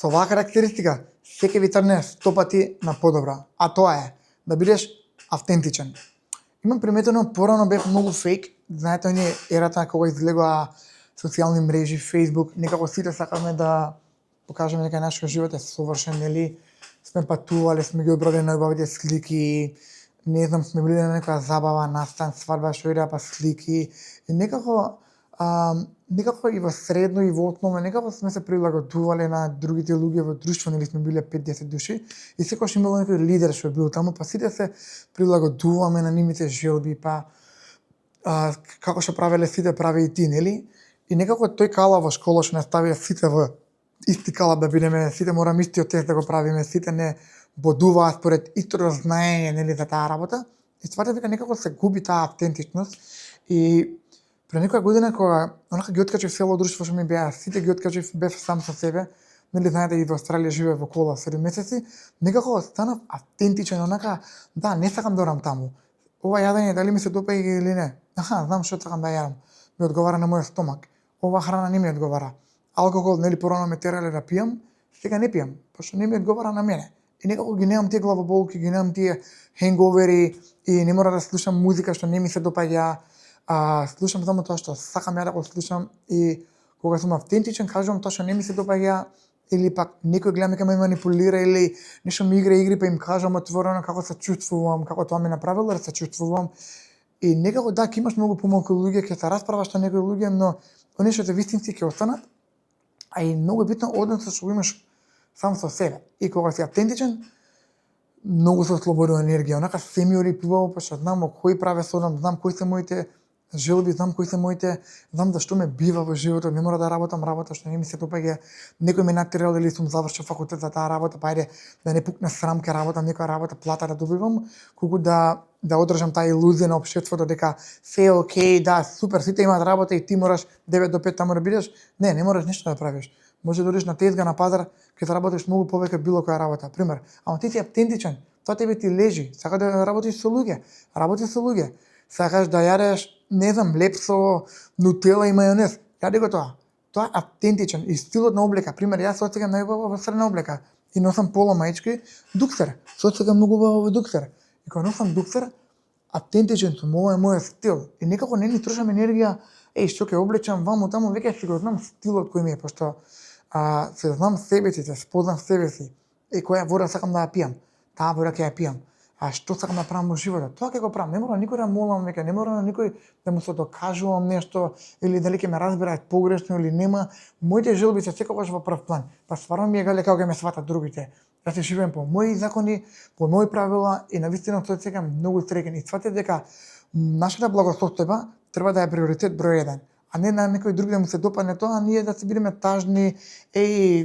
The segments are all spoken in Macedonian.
Со оваа карактеристика секој ви трне 100 пати на подобра, а тоа е да бидеш автентичен. Имам приметено порано бев многу фейк, знаете оние ерата кога излегоа социјални мрежи, Facebook, некако сите сакаме да покажеме дека нашиот живот е совршен, нели? Сме патувале, сме ги обрадени најубавите слики, не знам, сме били на некоја забава, настан, свадба, што идеа па слики и некако и во средно и во основно некако сме се прилагодувале на другите луѓе во друштво, нели сме биле 5-10 души и секогаш имало некој лидер што бил таму, па сите се прилагодуваме на нивните желби, па како што правеле сите прави и ти, нели? И некако тој кала во школа што не ставија сите во исти калап да бидеме, сите мораме истиот тест да го правиме, сите не бодуваат според истото знаење, нели, за таа работа. И стварите дека некако се губи таа автентичност и пред некоја година кога онака ги откачив село друштво што ми беа, сите ги откачив, бев сам со себе, нели знаете и во Австралија живеев во кола 7 месеци, некако станав автентичен, онака, да, не сакам да одам таму. Ова јадење дали ми се допаѓа или не? Знам што сакам да јадам. Ми одговара на мојот стомак. Ова храна не ми одговара. Алкохол, нели порано ме терале да пијам, сега не пијам, пошто не ми одговара на мене. И некако ги немам тие главоболки, ги немам тие хенговери и не мора да слушам музика што не ми се допаѓа. Слушам само тоа што сакам ја да го слушам и кога сум автентичен кажувам тоа што не ми се допаѓа или пак некој гледам дека ме манипулира или нешто ми игра игри па им кажам отворено како се чувствувам, како тоа ми направило да се чувствувам. И некако да, ќе имаш многу помалку луѓе, ќе се расправаш со некои луѓе, но оние што те вистински ќе останат. А и многу е битно односот што го имаш сам со себе. И кога си автентичен, многу се ослободува енергија. Онака се ми орипувало, пошто знам во кој правец одам, знам кои се моите желби, знам кои се моите, знам зашто ме бива во животот, не мора да работам работа што не ми се допаѓа. Некој ме натерал или сум завршил факултет за таа работа, па ајде да не пукне срам ке работам некоја работа, плата да добивам, колку да одржам таа илузија на општеството дека се е окей, да, супер, сите имаат работа и ти мораш 9 до 5 таму да бидеш. Не мораш ништо да правиш. Може да одиш на тезга на пазар, ќе заработиш многу повеќе било која работа. Пример, ама ти си автентичен, тоа тебе ти лежи, сакаш да работиш со луѓе, работи со луѓе. Сакаш да јадеш, не знам, леп со нутела и мајонез, јади го тоа. Тоа е автентичен и стилот на облека. Пример, јас се отсекам најубаво во средна облека и носам поло маички, дуксер. Се отсекам многу убаво во дуксер. И кога носам дуксер, автентичен сум, ова е мојот стил. И некако не ни трошам енергија, што ќе облечам ваму таму, веќе си го знам стилот кој ми е, пошто се знам себе си, се спознам себе си. И која вода сакам да ја пијам, таа вода ќе ја пијам. А што сакам да правам во животот, тоа ќе го правам. Не мора никој да молам веќе, не мора на никој да му се докажувам нешто или дали ќе ме разбераат погрешно или нема. Моите желби се секогаш во прв план. Па стварно ми е гале како ќе ме сватат другите. Јас живеем по мои закони, по мои правила и навистина се осеќам многу среќен. И сватете дека нашата благосостојба треба да е приоритет број 1. А не на некој друг да му се допадне тоа, ние да се бидеме тажни,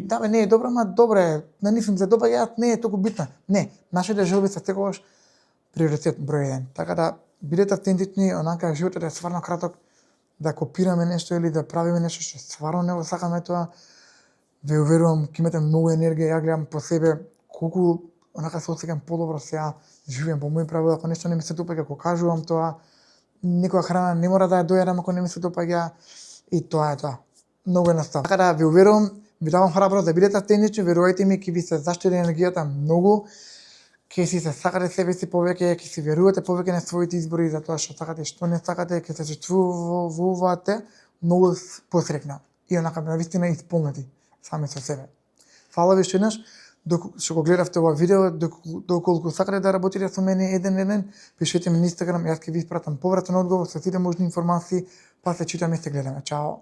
да бе, не е добро, ма добре, на нив им се допаѓа, не е толку битно. Не, нашите желби се секогаш приоритет број 1. Така да бидете автентични, онака животот е стварно краток, да копираме нешто или да правиме нешто што стварно не го сакаме тоа. Ве уверувам, ќе имате многу енергија, ја гледам по себе, колку онака се осеќам подобро сега, живеем по мои правила, ако нешто не ми се допаѓа, го кажувам тоа. Некоја храна не мора да ја дојадам ако не ми се допаѓа и тоа е тоа. Многу едноставно. Така да ви уверувам, ви давам храброст да бидете автентични, верувајте ми, ќе ви се заштеди енергијата многу, ќе си се сакате себе си повеќе, ќе си верувате повеќе на своите избори за тоа што сакате и што не сакате, ќе се чувствувате многу посреќна и онака навистина исполнети сами со себе. Фала ви еднаш што го гледавте ова видео, доколку сакате да работите со мене еден, пишете ми на Инстаграм, јас ќе ви испратам повратен одговор со сите можни информации, па се читаме и се гледаме. Чао!